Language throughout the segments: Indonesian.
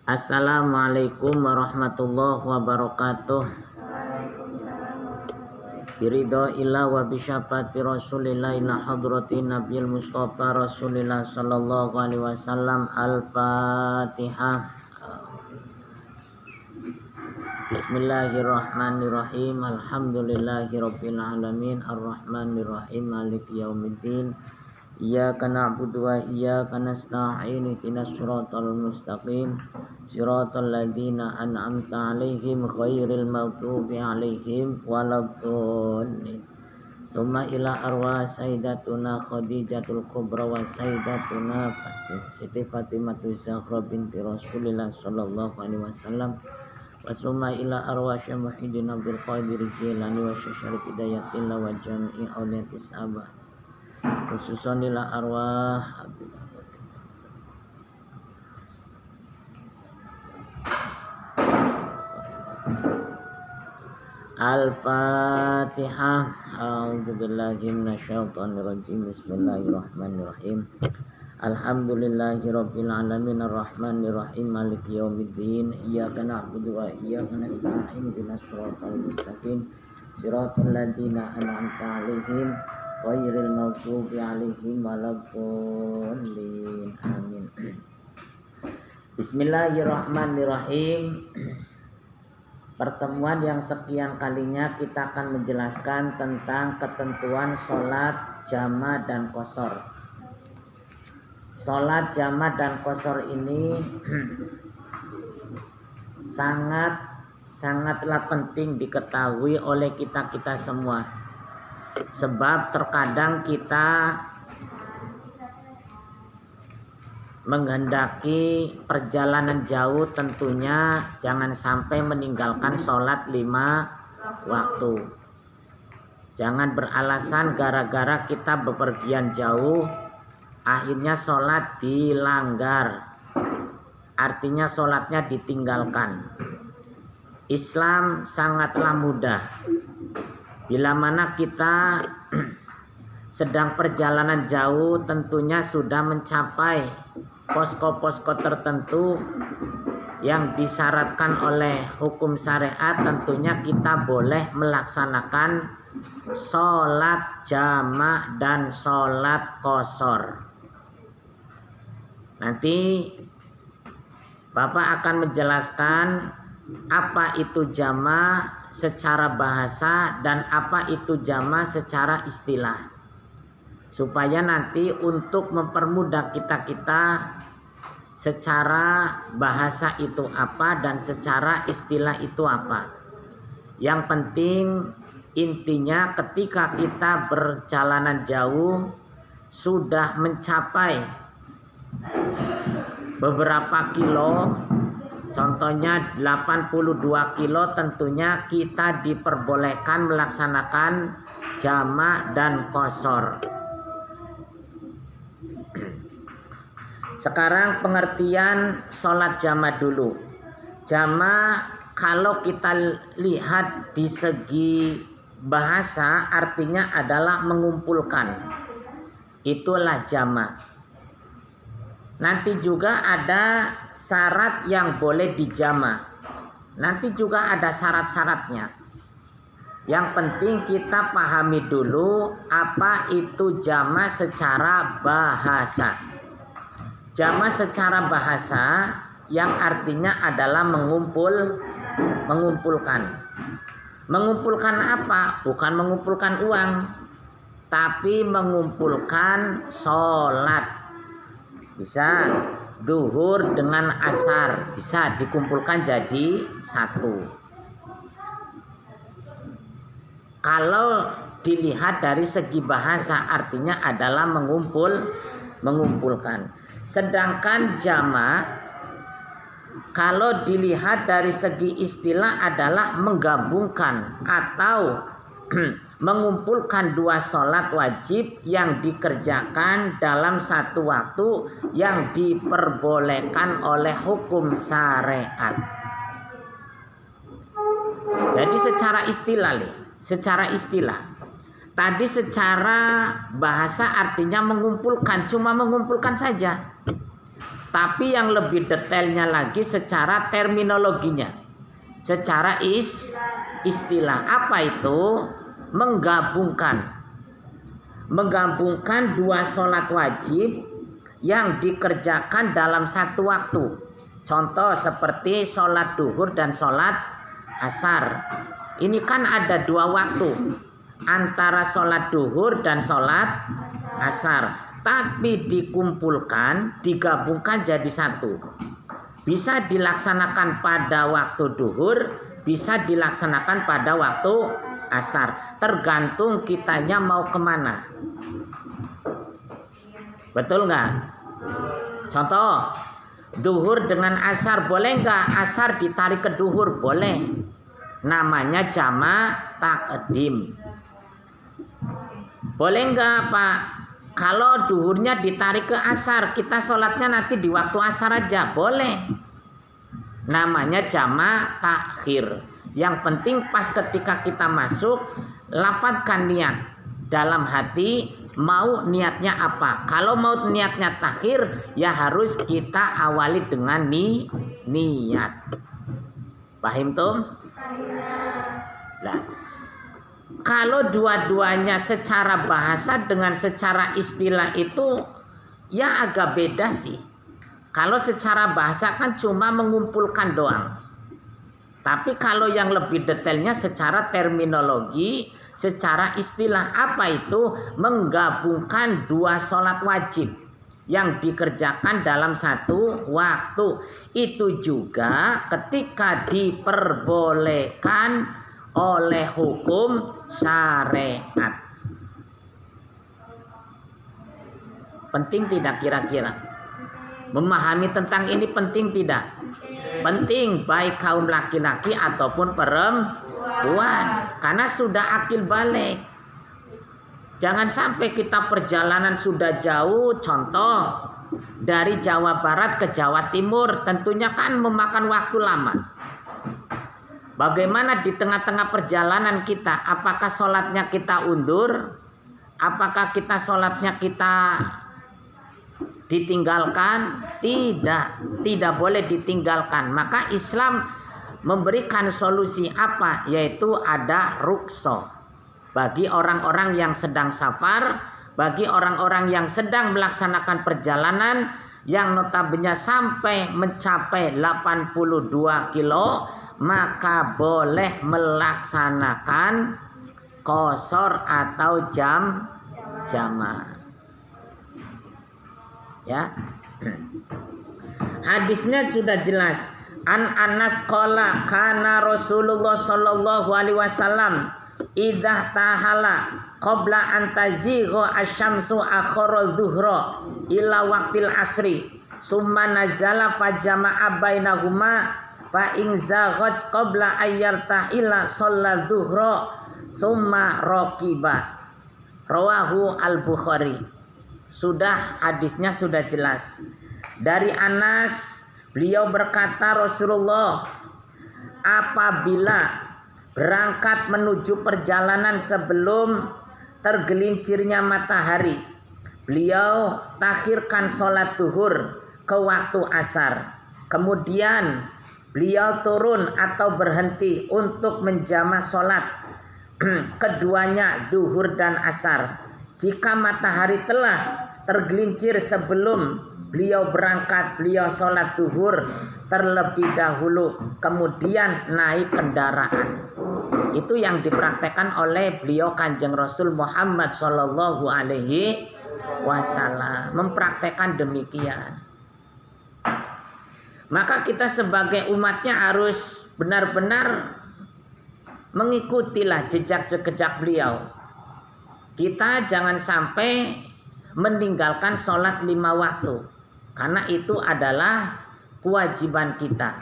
Assalamualaikum warahmatullahi wabarakatuh. Biridho illa wa bisyafati rasulillah ila hadrati nabiil mustafa rasulillah sallallahu alaihi wasallam. Al-Fatihah. Bismillahirrahmanirrahim. Alhamdulillahi rabbil alamin. Ar-Rahmanirrahim. Maliki yaumiddin. Iyyaka na'budu wa iyyaka nasta'in. Ihdinas siratal mustaqim. Siratal ladzina an'amta 'alaihim ghairil maghdubi 'alaihim waladdallin. Tsumma ila arwah sayyidatuna Khadijatul Kubra wa sayyidatuna Siti Fatimah Zahra binti Rasulillah sallallahu alaihi wasallam. Wa tsumma ila arwah Syekh Muhyiddin Abdul Qadir Jilani wa Syekh Syarif Hidayatillah wa jami'i auliyatis sabah. Khususan ila arwah Al-Fatihah. A'udzubillahi minasyaitonir rajim. Bismillahirrahmanirrahim. Alhamdulillahi rabbil alamin. Ar-Rahmanir Rahim. Maliki yaumiddin. Iyyaka na'budu wa iyyaka nasta'in. Ihdinas siratal mustaqim. Siratal ladzina an'amta 'alaihim ghairil maghdubi 'alaihim waladdallin. Amin. Bismillahirrahmanirrahim. Pertemuan yang sekian kalinya kita akan menjelaskan tentang ketentuan sholat jama dan qashar. Sholat jama dan qashar ini sangatlah penting diketahui oleh kita semua. Sebab terkadang kita menghendaki perjalanan jauh, tentunya jangan sampai meninggalkan sholat 5 waktu. Jangan beralasan gara-gara kita bepergian jauh akhirnya sholat dilanggar, artinya sholatnya ditinggalkan. Islam sangatlah mudah. Bila mana kita sedang perjalanan jauh, tentunya sudah mencapai posko-posko tertentu yang disyaratkan oleh hukum syariat, tentunya kita boleh melaksanakan sholat jama' dan sholat qashar. Nanti Bapak akan menjelaskan apa itu jama' secara bahasa dan apa itu jama' secara istilah, supaya nanti untuk mempermudah kita secara bahasa itu apa dan secara istilah itu apa. Yang penting intinya ketika kita berjalanan jauh sudah mencapai beberapa kilo, contohnya 82 kilo, tentunya kita diperbolehkan melaksanakan jama' dan qashar. Sekarang pengertian sholat jama' dulu. Jama' kalau kita lihat di segi bahasa artinya adalah mengumpulkan. Itulah jama'. Nanti juga ada syarat yang boleh dijama'. Nanti juga ada syarat-syaratnya. Yang penting kita pahami dulu apa itu jama' secara bahasa. Jama' secara bahasa yang artinya adalah mengumpulkan. Mengumpulkan apa? Bukan mengumpulkan uang, tapi mengumpulkan sholat. Bisa duhur dengan asar, bisa dikumpulkan jadi satu. Kalau dilihat dari segi bahasa artinya adalah mengumpulkan. Sedangkan jama' kalau dilihat dari segi istilah adalah menggabungkan atau mengumpulkan dua sholat wajib yang dikerjakan dalam satu waktu yang diperbolehkan oleh hukum syariat. Jadi secara istilah. Tadi secara bahasa artinya mengumpulkan, cuma mengumpulkan saja. Tapi yang lebih detailnya lagi secara terminologinya, secara istilah. Apa itu? Menggabungkan dua sholat wajib yang dikerjakan dalam satu waktu. Contoh seperti sholat duhur dan sholat asar. Ini kan ada dua waktu antara sholat duhur dan sholat asar, tapi digabungkan jadi satu. Bisa dilaksanakan pada waktu duhur, bisa dilaksanakan pada waktu asar, tergantung kitanya mau kemana. Betul nggak? Contoh, duhur dengan asar boleh nggak? Asar ditarik ke duhur boleh. Namanya jamak takdim. Boleh nggak Pak? Kalau duhurnya ditarik ke asar, kita sholatnya nanti di waktu asar aja, boleh. Namanya jamak takhir. Yang penting pas ketika kita masuk, lafadzkan niat dalam hati, mau niatnya apa. Kalau mau niatnya takhir, ya harus kita awali dengan niat. Paham tuh? Nah, kalau dua-duanya secara bahasa dengan secara istilah itu ya agak beda sih. Kalau secara bahasa kan cuma mengumpulkan doang. Tapi kalau yang lebih detailnya secara terminologi, secara istilah, apa itu? Menggabungkan dua sholat wajib yang dikerjakan dalam satu waktu. Itu juga ketika diperbolehkan oleh hukum syariat. Penting tidak kira-kira? Memahami tentang ini penting tidak? Penting, baik kaum laki-laki ataupun perempuan, karena sudah akil balik. Jangan sampai kita perjalanan sudah jauh, contoh dari Jawa Barat ke Jawa Timur, tentunya kan memakan waktu lama. Bagaimana di tengah-tengah perjalanan kita? Apakah sholatnya kita undur? Apakah kita sholatnya kita ditinggalkan? Tidak boleh ditinggalkan. Maka Islam memberikan solusi apa? Yaitu ada rukhsah bagi orang-orang yang sedang safar, bagi orang-orang yang sedang melaksanakan perjalanan yang notabene sampai mencapai 82 kilo, maka boleh melaksanakan qashar atau jamak. Ya. Hadisnya sudah jelas. An Anas qala kana Rasulullah sallallahu alaihi wasallam idza tahala qabla an tazigha asy-syamsu akhara dhuhra ila waqtil asri summa nazala fajama'a bainahuma fa in zaghat qabla ayyartahila shalla dhuhra summa raqiba. Rawahu al-Bukhari. Sudah, hadisnya sudah jelas. Dari Anas, beliau berkata, Rasulullah apabila berangkat menuju perjalanan sebelum tergelincirnya matahari, beliau takhirkan sholat duhur ke waktu asar. Kemudian beliau turun atau berhenti untuk menjama sholat keduanya duhur dan asar. Jika matahari telah tergelincir sebelum beliau berangkat, beliau sholat duhur terlebih dahulu, kemudian naik kendaraan. Itu yang dipraktekkan oleh beliau Kanjeng Rasul Muhammad Sallallahu Alaihi Wasallam, mempraktekkan demikian. Maka kita sebagai umatnya harus benar-benar mengikutilah jejak-jejak beliau. Kita jangan sampai meninggalkan sholat 5 waktu, karena itu adalah kewajiban kita.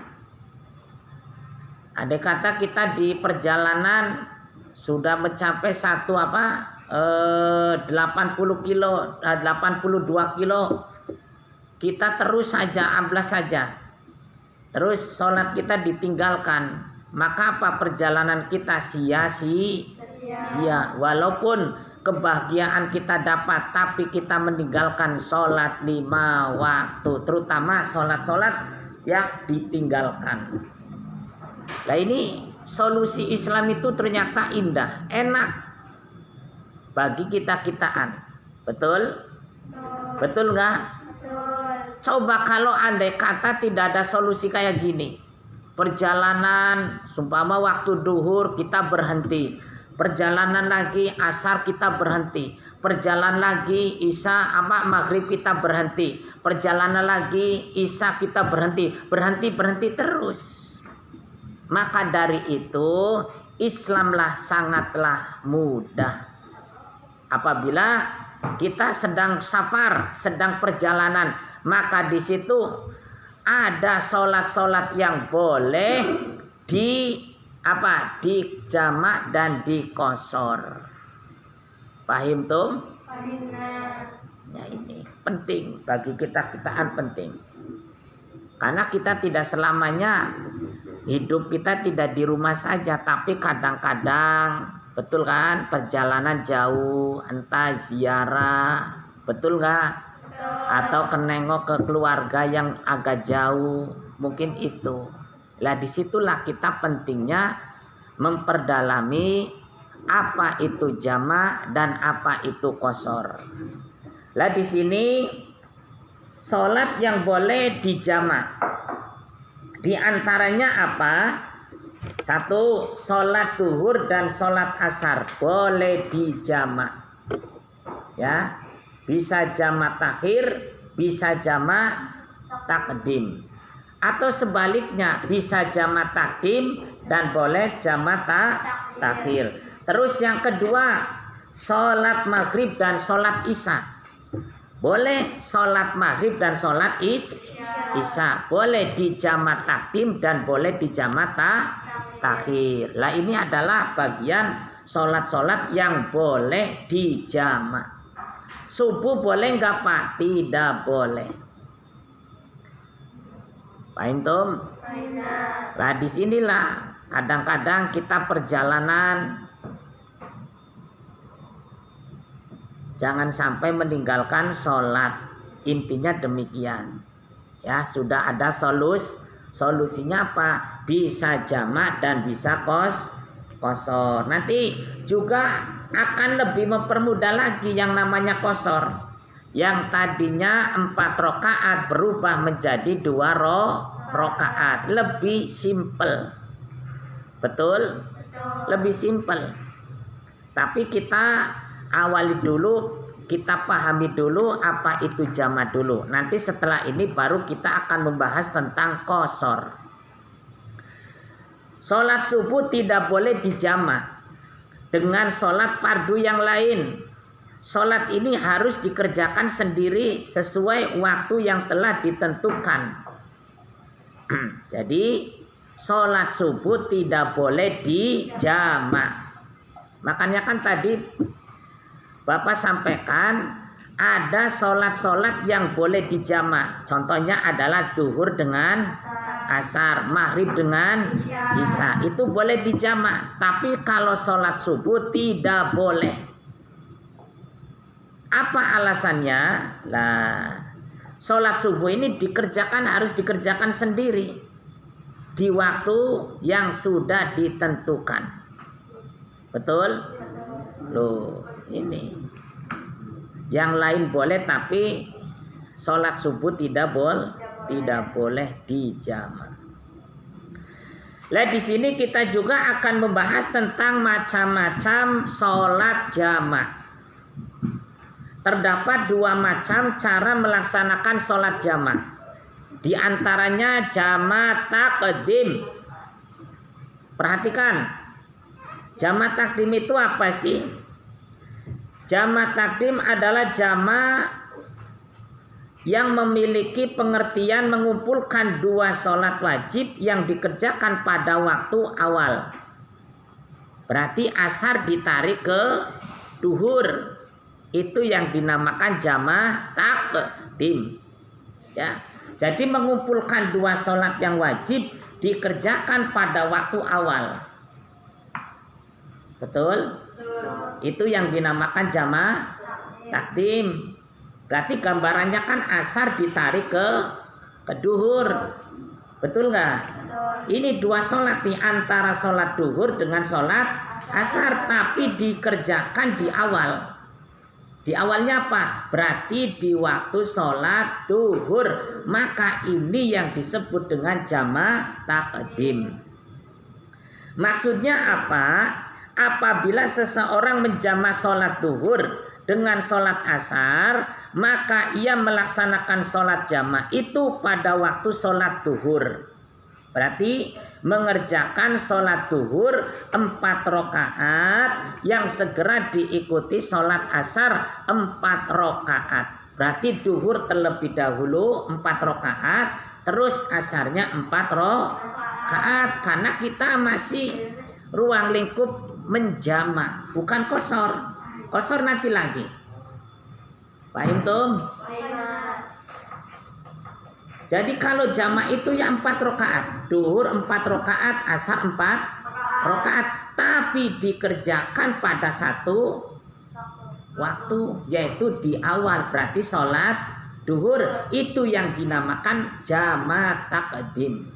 Andai kata kita di perjalanan sudah mencapai 82 kilo, kita terus saja amblas saja, terus sholat kita ditinggalkan, maka apa? Perjalanan kita sia-sia. Walaupun kebahagiaan kita dapat, tapi kita meninggalkan sholat 5 waktu, terutama sholat-sholat yang ditinggalkan. Nah ini solusi Islam itu ternyata indah, enak bagi kita-kitaan. Betul? Betul nggak? Coba kalau andai kata tidak ada solusi kayak gini. Perjalanan, sumpama waktu duhur kita berhenti. Perjalanan lagi asar kita berhenti. Perjalanan lagi isya maghrib kita berhenti. Perjalanan lagi isya kita berhenti. Berhenti terus. Maka dari itu Islamlah sangatlah mudah. Apabila kita sedang safar, sedang perjalanan, maka di situ ada sholat-sholat yang boleh dijamak dan dikosor. Paham tuh? Ya ini penting bagi kita-kitaan, penting. Karena kita tidak selamanya hidup kita tidak di rumah saja, tapi kadang-kadang, betul kan, perjalanan jauh, entah ziarah, betul nggak? Atau kenengok ke keluarga yang agak jauh, mungkin itu. Lah disitulah kita pentingnya memperdalami apa itu jamak dan apa itu qashar. Lah di sini sholat yang boleh dijamak, di antaranya apa? 1, sholat duhur dan sholat asar boleh dijamak. Ya, bisa jamak takhir, bisa jamak takdim. Atau sebaliknya, bisa jamak takdim dan boleh jamak takhir. Terus yang kedua, sholat maghrib dan sholat isya. Boleh sholat maghrib dan sholat isya. Boleh dijamak takdim dan boleh dijamak takhir. Lah ini adalah bagian sholat-sholat yang boleh dijamak. Subuh boleh nggak Pak? Tidak boleh. Paham Tom? Lah disinilah kadang-kadang kita perjalanan jangan sampai meninggalkan sholat. Intinya demikian. Ya sudah ada solusinya apa? Bisa jamak dan bisa qashar. Nanti juga akan lebih mempermudah lagi yang namanya qashar. Yang tadinya 4 rakaat berubah menjadi 2 rakaat. Lebih simple. Betul? Lebih simple. Tapi kita awali dulu, kita pahami dulu apa itu jamak dulu. Nanti setelah ini baru kita akan membahas tentang qashar. Sholat subuh tidak boleh dijamak dengan sholat fardu yang lain. Sholat ini harus dikerjakan sendiri sesuai waktu yang telah ditentukan. Jadi sholat subuh tidak boleh dijamak. Makanya kan tadi Bapak sampaikan ada sholat-sholat yang boleh dijamak. Contohnya adalah duhur dengan asar, maghrib dengan isya. Itu boleh dijamak. Tapi kalau sholat subuh tidak boleh. Apa alasannya? Lah, sholat subuh ini harus dikerjakan sendiri di waktu yang sudah ditentukan. Betul? Loh, ini yang lain boleh, tapi sholat subuh tidak boleh dijamak. Lah di sini kita juga akan membahas tentang macam-macam sholat jamak. Terdapat 2 macam cara melaksanakan sholat jamak. Di antaranya jamak takdim. Perhatikan, jamak takdim itu apa sih? Jamak takdim adalah jamak yang memiliki pengertian mengumpulkan 2 sholat wajib yang dikerjakan pada waktu awal. Berarti asar ditarik ke duhur. Itu yang dinamakan jamak takdim. Ya. Jadi mengumpulkan 2 sholat yang wajib dikerjakan pada waktu awal. Betul? Itu yang dinamakan jama' takdim. Berarti gambarannya kan asar ditarik ke duhur. Betul nggak? Ini dua sholat nih, antara sholat duhur dengan sholat asar, tapi dikerjakan di awal. Di awalnya apa? Berarti di waktu sholat duhur. Maka ini yang disebut dengan jama' takdim. Maksudnya apa? Apabila seseorang menjama' sholat duhur dengan sholat asar, maka ia melaksanakan sholat jama' itu pada waktu sholat duhur. Berarti mengerjakan sholat duhur 4 rakaat yang segera diikuti sholat asar 4 rakaat. Berarti duhur terlebih dahulu 4 rakaat, terus asarnya 4 rakaat. Karena kita masih ruang lingkup menjama', bukan kosor. Kosor nanti lagi. Paham tum? Jadi kalau jama' itu ya 4 rakaat. Duhur 4 rakaat, asar 4 rakaat. Tapi dikerjakan pada satu waktu, yaitu di awal. Berarti sholat duhur. Itu yang dinamakan jama' takdim.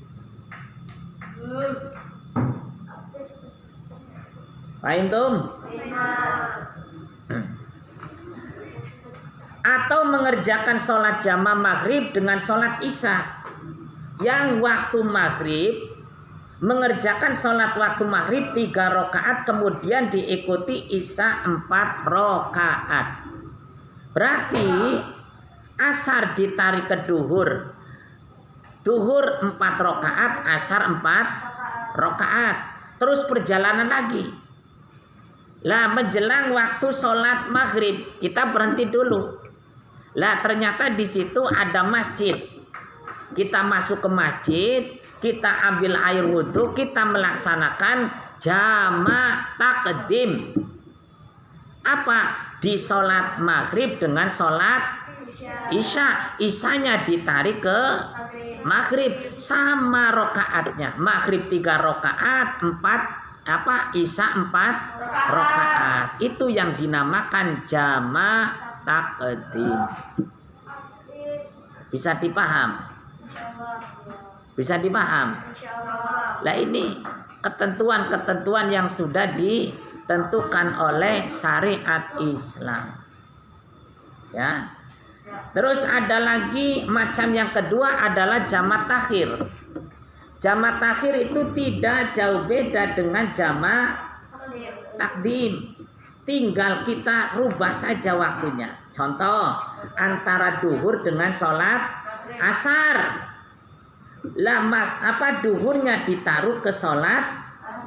Paham tum? Atau mengerjakan sholat jama' maghrib dengan sholat isya. Yang waktu maghrib, mengerjakan sholat waktu maghrib 3 rakaat, kemudian diikuti isya 4 rakaat. Berarti asar ditarik ke duhur. Duhur 4 rakaat, asar 4 rakaat. Terus perjalanan lagi. Lah menjelang waktu sholat maghrib, kita berhenti dulu. Lah ternyata di situ ada masjid. Kita masuk ke masjid, kita ambil air wudhu, kita melaksanakan jama' takdim. Apa? Di sholat maghrib dengan sholat isya. Isyanya ditarik ke maghrib, sama rokaatnya. Maghrib 3 rokaat, 4 isya 4 rakaat. Itu yang dinamakan jama' takdim. Bisa dipaham? Bisa dipaham? Nah ini ketentuan-ketentuan yang sudah ditentukan oleh syariat Islam. Ya. Terus ada lagi macam yang kedua adalah jama' takhir. Jama' takhir itu tidak jauh beda dengan jama' takdim. Tinggal kita rubah saja waktunya. Contoh, antara duhur dengan sholat asar. Duhurnya ditaruh ke sholat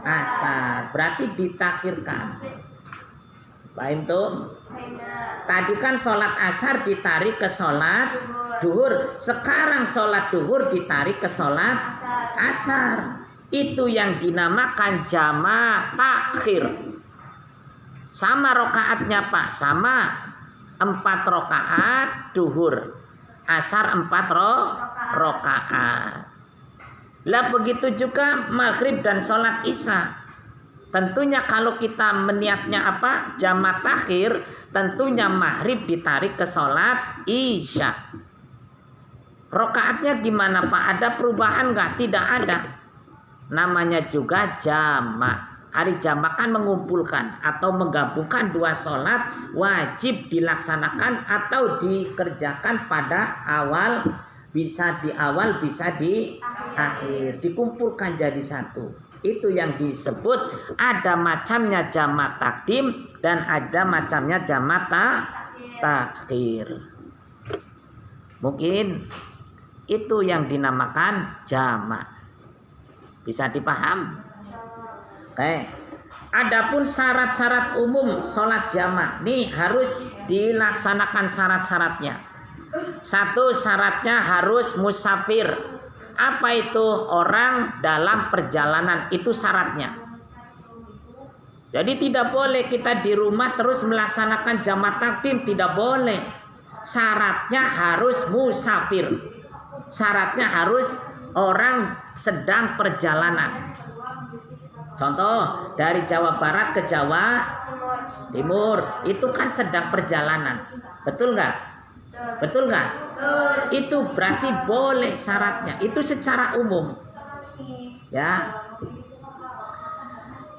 asar. Berarti ditakhirkan. Paham tuh? Tadi kan sholat asar ditarik ke sholat duhur. Sekarang sholat duhur ditarik ke sholat asar. Itu yang dinamakan jama' takhir. Sama rokaatnya Pak, sama 4 rokaat duhur, asar 4 rokaat. Lah begitu juga maghrib dan sholat isya. Tentunya kalau kita meniatnya apa? Jama' takhir, tentunya maghrib ditarik ke sholat isya. Rokaatnya gimana Pak? Ada perubahan nggak? Tidak ada. Namanya juga jama'. Hari jama' kan mengumpulkan atau menggabungkan 2 sholat, wajib dilaksanakan atau dikerjakan pada awal, bisa di awal bisa di akhir, dikumpulkan jadi satu. Itu yang disebut ada macamnya jama' takdim dan ada macamnya jama' takhir. Mungkin itu yang dinamakan jama'. Bisa dipaham? Oke. Adapun syarat-syarat umum sholat jama' ini harus dilaksanakan syarat-syaratnya. 1, syaratnya harus musafir. Apa itu? Orang dalam perjalanan, itu syaratnya. Jadi tidak boleh kita di rumah terus melaksanakan jama' takdim, tidak boleh. Syaratnya harus musafir. Syaratnya harus orang sedang perjalanan. Contoh, dari Jawa Barat ke Jawa Timur. Itu kan sedang perjalanan. Betul nggak? Betul nggak? Itu berarti boleh syaratnya. Itu secara umum. Ya.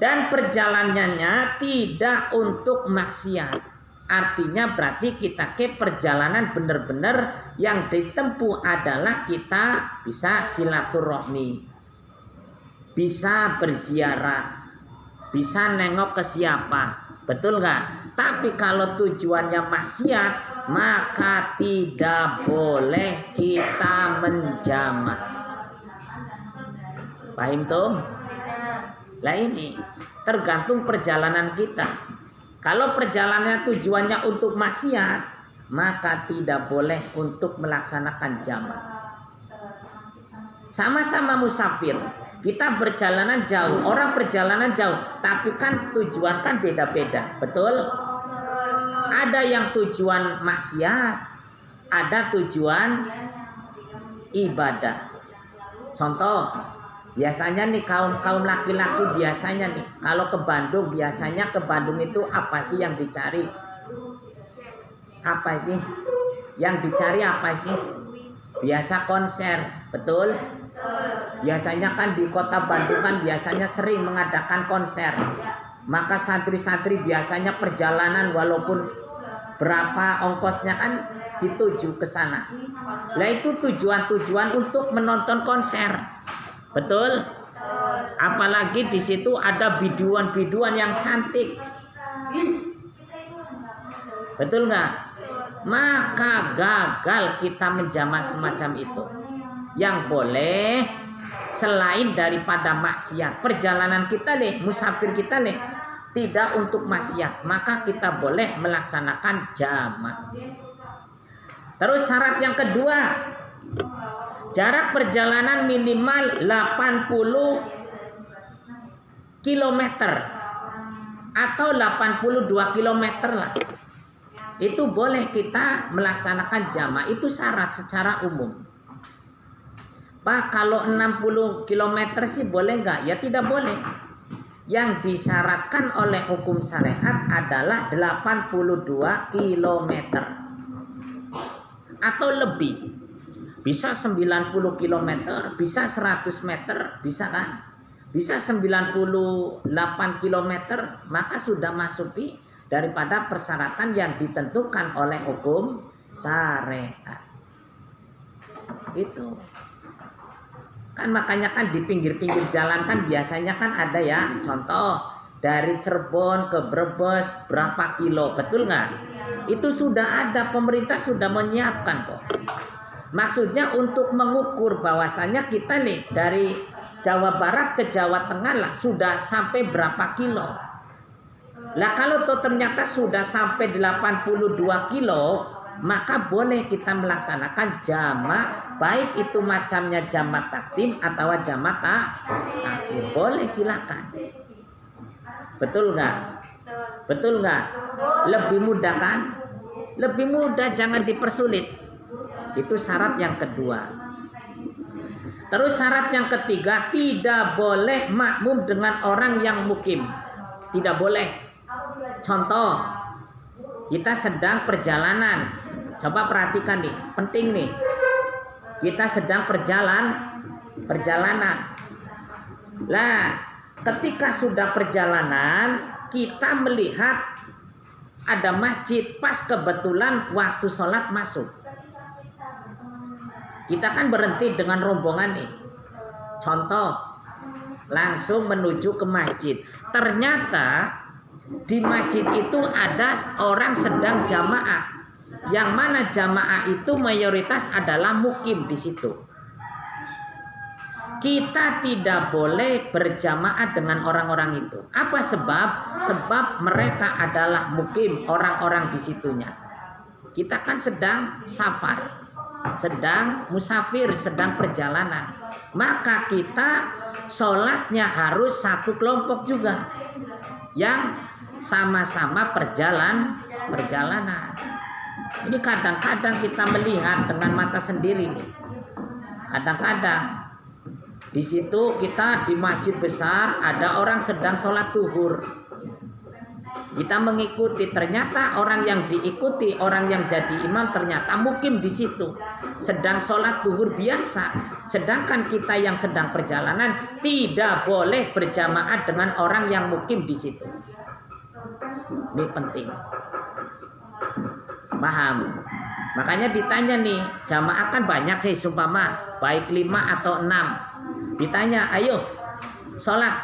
Dan perjalanannya tidak untuk maksiat. Artinya berarti kita ke perjalanan benar-benar yang ditempuh adalah kita bisa silaturahmi, bisa berziarah, bisa nengok ke siapa, betul nggak? Tapi kalau tujuannya maksiat, maka tidak boleh kita menjamak. Paham tuh? Lah ini tergantung perjalanan kita. Kalau perjalanannya tujuannya untuk maksiat, maka tidak boleh untuk melaksanakan jamak. Sama-sama musafir, kita perjalanan jauh, orang perjalanan jauh, tapi kan tujuan kan beda-beda, betul? Ada yang tujuan maksiat, ada tujuan ibadah. Contoh, biasanya nih kaum laki-laki biasanya nih kalau ke Bandung, biasanya ke Bandung itu apa sih yang dicari? Apa sih? Yang dicari apa sih? Biasa konser, betul? Biasanya kan di kota Bandung kan biasanya sering mengadakan konser. Maka santri-santri biasanya perjalanan walaupun berapa ongkosnya kan dituju ke sana. Lah itu tujuan-tujuan untuk menonton konser. Betul? Apalagi di situ ada biduan-biduan yang cantik. Betul nggak? Maka gagal kita menjamak semacam itu. Yang boleh selain daripada maksiat, perjalanan kita musafir kita tidak untuk maksiat, maka kita boleh melaksanakan jamak. Terus syarat yang kedua, jarak perjalanan minimal 80 km atau 82 km lah. Itu boleh kita melaksanakan jamak. Itu syarat secara umum. Pak, kalau 60 km sih boleh nggak? Ya tidak boleh. Yang disyaratkan oleh hukum syariat adalah 82 km atau lebih. Bisa 90 km, bisa 100 meter, bisa kan? Bisa 98 km, maka sudah masuki daripada persyaratan yang ditentukan oleh hukum syariat. Itu. Kan makanya kan di pinggir-pinggir jalan kan biasanya kan ada ya, contoh dari Cirebon ke Brebes berapa kilo, betul nggak? Itu sudah ada, pemerintah sudah menyiapkan kok. Maksudnya untuk mengukur bahwasannya kita dari Jawa Barat ke Jawa Tengah lah sudah sampai berapa kilo. Lah kalau tuh ternyata sudah sampai 82 kilo, maka boleh kita melaksanakan jamak, baik itu macamnya jamak takdim atau jamak takhir. Boleh, silakan. Betul nggak? Betul nggak? Lebih mudah kan? Lebih mudah, jangan dipersulit. Itu syarat yang kedua. Terus syarat yang ketiga, tidak boleh makmum dengan orang yang mukim. Tidak boleh. Contoh, kita sedang perjalanan. Coba perhatikan nih, penting nih. Kita sedang perjalanan. Lah, ketika sudah perjalanan, kita melihat ada masjid, pas kebetulan waktu sholat masuk. Kita kan berhenti dengan rombongan nih. Contoh, langsung menuju ke masjid. Ternyata di masjid itu ada orang sedang jamaah. Yang mana jamaah itu mayoritas adalah mukim di situ. Kita tidak boleh berjamaah dengan orang-orang itu. Apa sebab? Sebab mereka adalah mukim, orang-orang di situnya. Kita kan sedang safar, sedang musafir, sedang perjalanan. Maka kita sholatnya harus satu kelompok juga, yang sama-sama perjalanan. Ini kadang-kadang kita melihat dengan mata sendiri nih. Kadang-kadang di situ kita di masjid besar ada orang sedang sholat zuhur. Kita mengikuti, ternyata orang yang diikuti, orang yang jadi imam ternyata mukim di situ, sedang sholat zuhur biasa. Sedangkan kita yang sedang perjalanan tidak boleh berjamaah dengan orang yang mukim di situ. Ini penting. Paham? Makanya ditanya nih, jamaah kan banyak sih sumpama, baik 5 atau 6. Ditanya, ayo sholat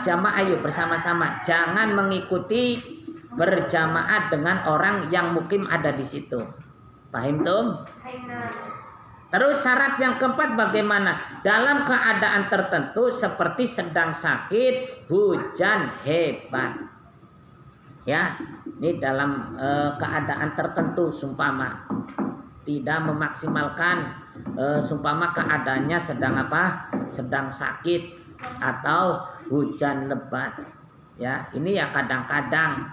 jamaah ayo bersama-sama. Jangan mengikuti berjamaah dengan orang yang mukim ada di situ. Paham tuh? Terus syarat yang keempat bagaimana? Dalam keadaan tertentu seperti sedang sakit, hujan hebat. Ya, ini dalam keadaan tertentu sumpama tidak memaksimalkan sumpama keadaannya sedang apa? Sedang sakit atau hujan lebat. Ya, ini ya kadang-kadang.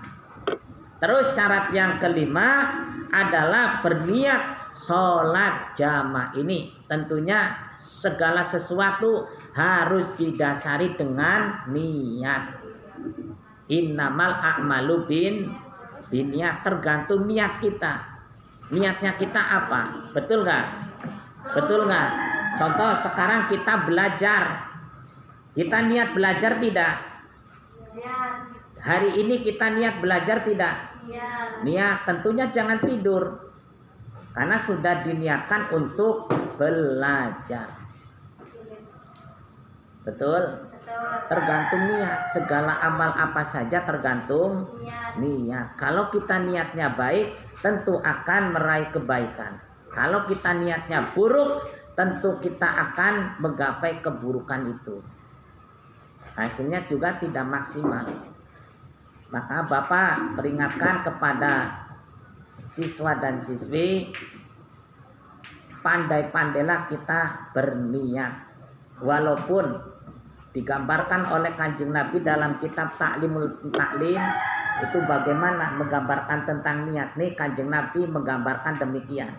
Terus syarat yang kelima adalah berniat sholat jamaah ini. Tentunya segala sesuatu harus didasari dengan niat. Innamal a'malu niat, tergantung niat kita. Niatnya kita apa? Betul nggak? Betul nggak? Contoh sekarang kita belajar. Kita niat belajar tidak? Hari ini kita niat belajar tidak? Niat. Tentunya jangan tidur. Karena sudah diniatkan untuk belajar. Betul? Tergantung niat. Segala amal apa saja tergantung niat. Kalau kita niatnya baik, tentu akan meraih kebaikan. Kalau kita niatnya buruk, tentu kita akan menggapai keburukan itu. Hasilnya juga tidak maksimal. Maka Bapak peringatkan kepada siswa dan siswi, pandai-pandailah kita berniat. Walaupun digambarkan oleh Kanjeng Nabi dalam kitab Ta'limul Ta'lim itu bagaimana menggambarkan tentang niat. Nih Kanjeng Nabi menggambarkan demikian.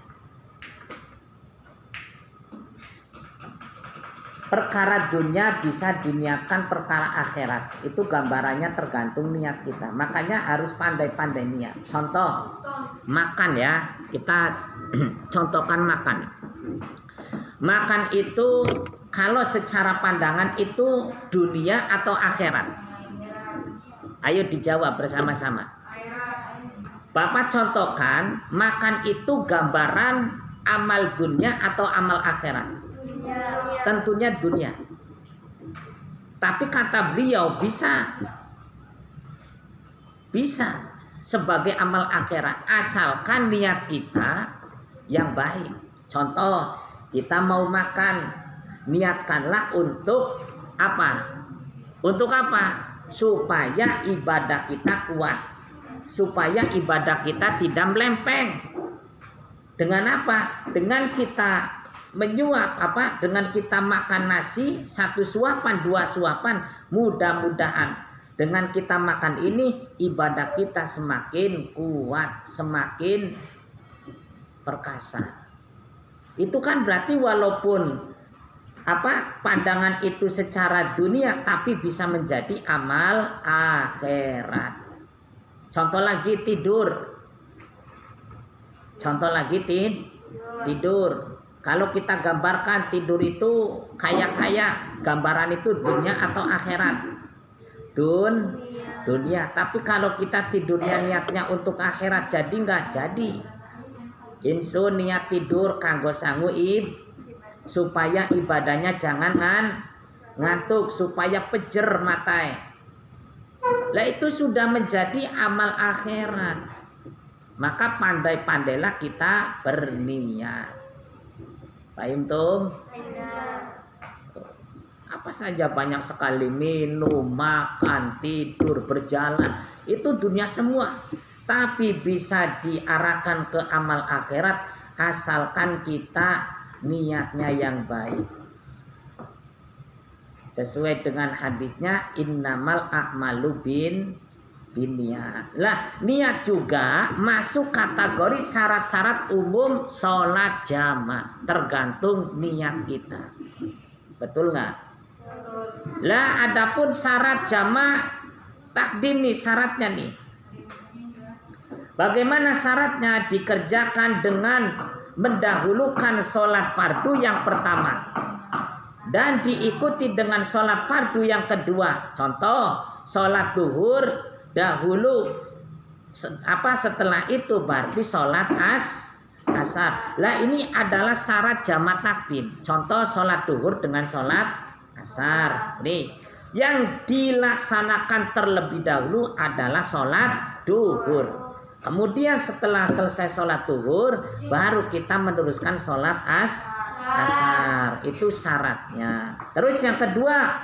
Perkara dunia bisa diniatkan perkara akhirat. Itu gambarannya tergantung niat kita. Makanya harus pandai-pandai niat. Contoh makan ya. Kita contohkan makan. Makan itu kalau secara pandangan itu dunia atau akhirat? Ayo dijawab bersama-sama. Bapak contohkan, makan itu gambaran amal dunia atau amal akhirat? Tentunya dunia. Tapi kata beliau bisa sebagai amal akhirat asalkan niat kita yang baik. Contoh, kita mau makan, niatkanlah untuk apa? Untuk apa? Supaya ibadah kita kuat. Supaya ibadah kita tidak melempeng. Dengan apa? Dengan kita menyuap apa? Dengan kita makan nasi 1 suapan, 2 suapan, mudah-mudahan dengan kita makan ini ibadah kita semakin kuat, semakin perkasa. Itu kan berarti walaupun pandangan itu secara dunia tapi bisa menjadi amal akhirat. Contoh lagi tidur. Tidur. Kalau kita gambarkan tidur itu kayak gambaran itu dunia atau akhirat? Dunia. Tapi kalau kita tidurnya niatnya untuk akhirat jadi nggak? Jadi. Insun niat tidur kanggo sangu supaya ibadahnya jangan ngantuk, supaya pejer matai. Lah itu sudah menjadi amal akhirat. Maka pandai-pandailah kita berniat. Paham tuh? Apa saja banyak sekali minum, makan, tidur, berjalan. Itu dunia semua. Tapi bisa diarahkan ke amal akhirat asalkan kita niatnya yang baik. Sesuai dengan hadisnya innamal a'malu niat. Lah, niat juga masuk kategori syarat-syarat umum sholat jamaah. Tergantung niat kita. Betul nggak? Lah, adapun syarat jamaah takdim nih syaratnya nih. Bagaimana syaratnya? Dikerjakan dengan mendahulukan sholat fardu yang pertama dan diikuti dengan sholat fardu yang kedua. Contoh, sholat duhur dahulu, setelah itu berarti sholat asar. Lah ini adalah syarat jamak takdim. Contoh sholat duhur dengan sholat asar. Nih, yang dilaksanakan terlebih dahulu adalah sholat duhur. Kemudian setelah selesai sholat duhur, baru kita meneruskan sholat asar. Itu syaratnya. Terus yang kedua,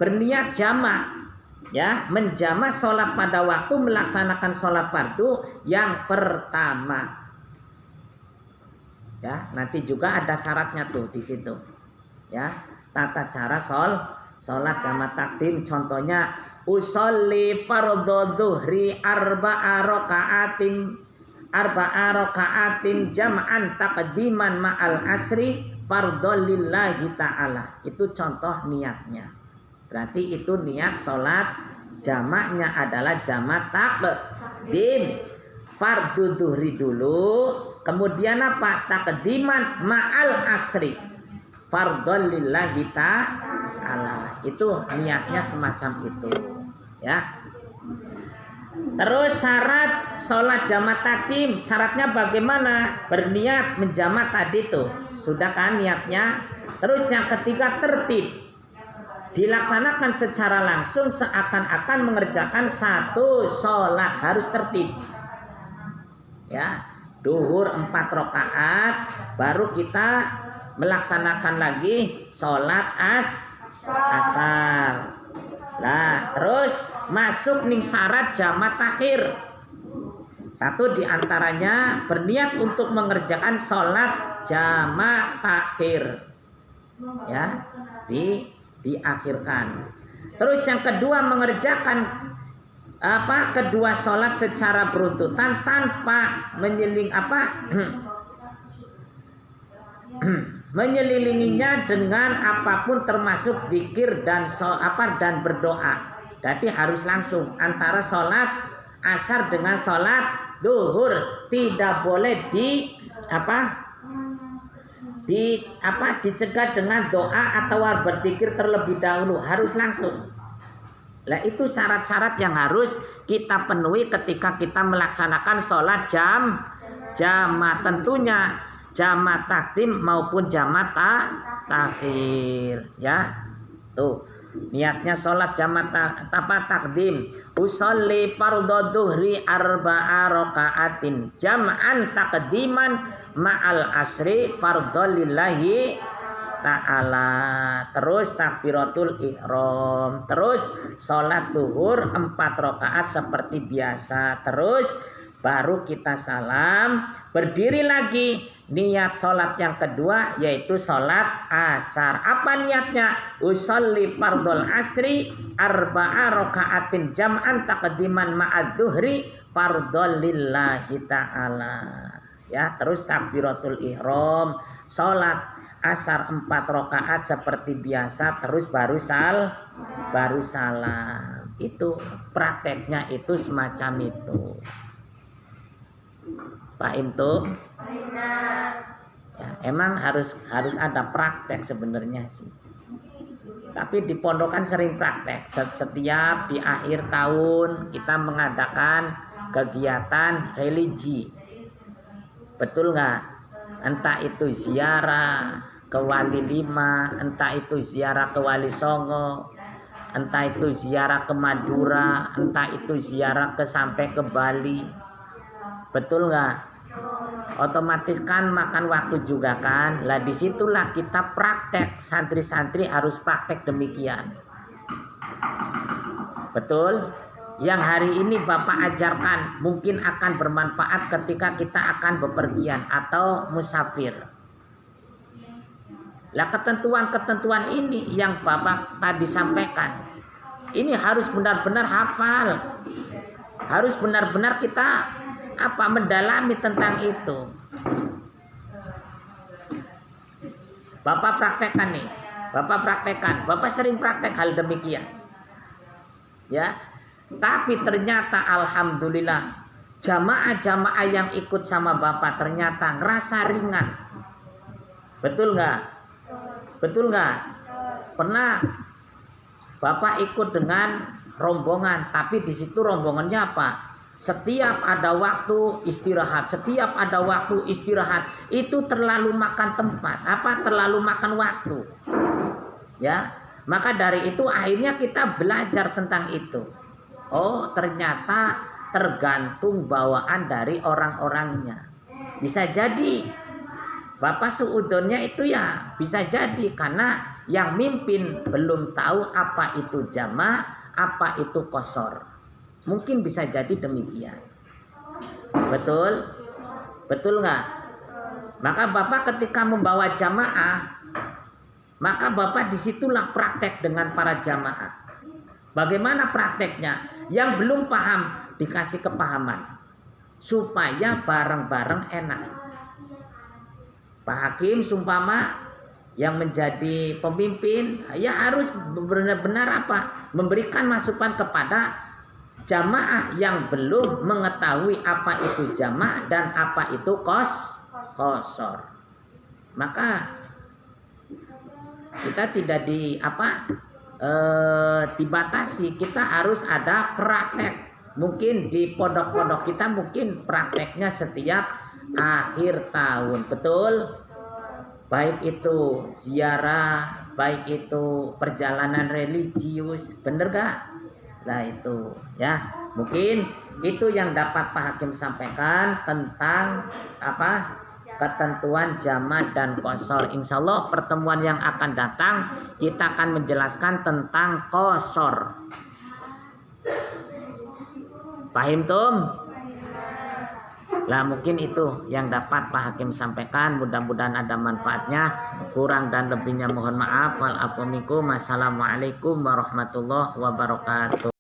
berniat jamak. Ya, menjamak sholat pada waktu melaksanakan sholat fardu yang pertama. Ya, nanti juga ada syaratnya tuh di situ. Ya, tata cara sholat jamak takdim. Contohnya, usolli fardhu dhuhri arba'a raka'atin jam'an taqdiman ma'al asri fardhu lillahi ta'ala. Itu contoh niatnya. Berarti itu niat sholat jamaknya adalah jamak takdim. Fardhu dhuhri dulu, kemudian apa? Taqdiman ma'al asri fardhu lillahi ta'ala. Itu niatnya semacam itu. Ya. Terus syarat sholat jamak takdim, syaratnya bagaimana? Berniat menjamak tadi tuh, sudah kan niatnya. Terus yang ketiga, tertib, dilaksanakan secara langsung seakan-akan mengerjakan satu sholat, harus tertib. Ya, duhur 4 rakaat, baru kita melaksanakan lagi sholat asar. Nah, terus masuk nih syarat jamak takhir. Satu diantaranya berniat untuk mengerjakan sholat jamak takhir. Ya, diakhirkan. Terus yang kedua, mengerjakan kedua sholat secara beruntutan tanpa menyelilinginya dengan apapun termasuk zikir dan berdoa. Jadi harus langsung antara sholat asar dengan sholat duhur, tidak boleh dicegah dengan doa atau berzikir terlebih dahulu, harus langsung. Nah, itu syarat-syarat yang harus kita penuhi ketika kita melaksanakan sholat jamak. Tentunya jamak takdim maupun jamak takhir. Ya, tuh niatnya sholat jamak takdim. Usolli fardhu dhuhri arba'a raka'atin jam'an taqdiman ma'al asri fardhu lillahi ta'ala. Terus takbiratul ihram. Terus sholat duhur 4 rakaat seperti biasa. Terus baru kita salam, berdiri lagi, niat sholat yang kedua yaitu sholat asar. Apa niatnya? Usolli fardhul asri arba'a raka'atin jam'an taqdiman ma'ad duhri fardhul lillahi ta'ala. Ya, terus takbiratul ihram, sholat asar 4 rakaat seperti biasa, terus baru salam. Itu prakteknya itu semacam itu. Pak Imtu, ya, emang harus ada praktek sebenarnya sih. Tapi di pondokan sering praktek. Setiap di akhir tahun kita mengadakan kegiatan religi, betul nggak? Entah itu ziarah ke Wali 5, entah itu ziarah ke Wali Songo, entah itu ziarah ke Madura, entah itu ziarah sampai ke Bali. Betul nggak? Otomatis kan makan waktu juga kan. Lah disitulah kita praktek, santri-santri harus praktek demikian. Betul? Yang hari ini Bapak ajarkan mungkin akan bermanfaat ketika kita akan bepergian atau musafir. Lah ketentuan-ketentuan ini yang Bapak tadi sampaikan, ini harus benar-benar hafal. Harus benar-benar kita mendalami tentang itu. Bapak praktekkan nih. Bapak sering praktek hal demikian. Ya. Tapi ternyata alhamdulillah jamaah-jamaah yang ikut sama Bapak ternyata ngerasa ringan. Betul nggak? Betul nggak? Pernah Bapak ikut dengan rombongan, tapi di situ rombongannya apa? Setiap ada waktu istirahat, setiap ada waktu istirahat, itu terlalu makan tempat, terlalu makan waktu. Ya, maka dari itu akhirnya kita belajar tentang itu. Oh, ternyata tergantung bawaan dari orang-orangnya. Bisa jadi Bapak suudonnya itu ya bisa jadi karena yang mimpin belum tahu apa itu jama', apa itu qashar. Mungkin bisa jadi demikian. Betul? Betul nggak? Maka Bapak ketika membawa jamaah, maka Bapak disitulah praktek dengan para jamaah. Bagaimana prakteknya? Yang belum paham dikasih kepahaman supaya bareng-bareng enak. Pak Hakim sumpama yang menjadi pemimpin ya harus benar-benar memberikan masukan kepada jamaah yang belum mengetahui apa itu jamaah dan apa itu qashar. Maka kita tidak dibatasi, kita harus ada praktek. Mungkin di pondok-pondok kita mungkin prakteknya setiap akhir tahun, betul? Baik itu ziarah, baik itu perjalanan religius, bener gak? Nah itu ya, mungkin itu yang dapat Pak Hakim sampaikan tentang ketentuan jama' dan qashar. Insya Allah pertemuan yang akan datang kita akan menjelaskan tentang qashar. Paham tum? Lah mungkin itu yang dapat Pak Hakim sampaikan. Mudah-mudahan ada manfaatnya. Kurang dan lebihnya mohon maaf. Wal afu minkum. Assalamualaikum warahmatullahi wabarakatuh.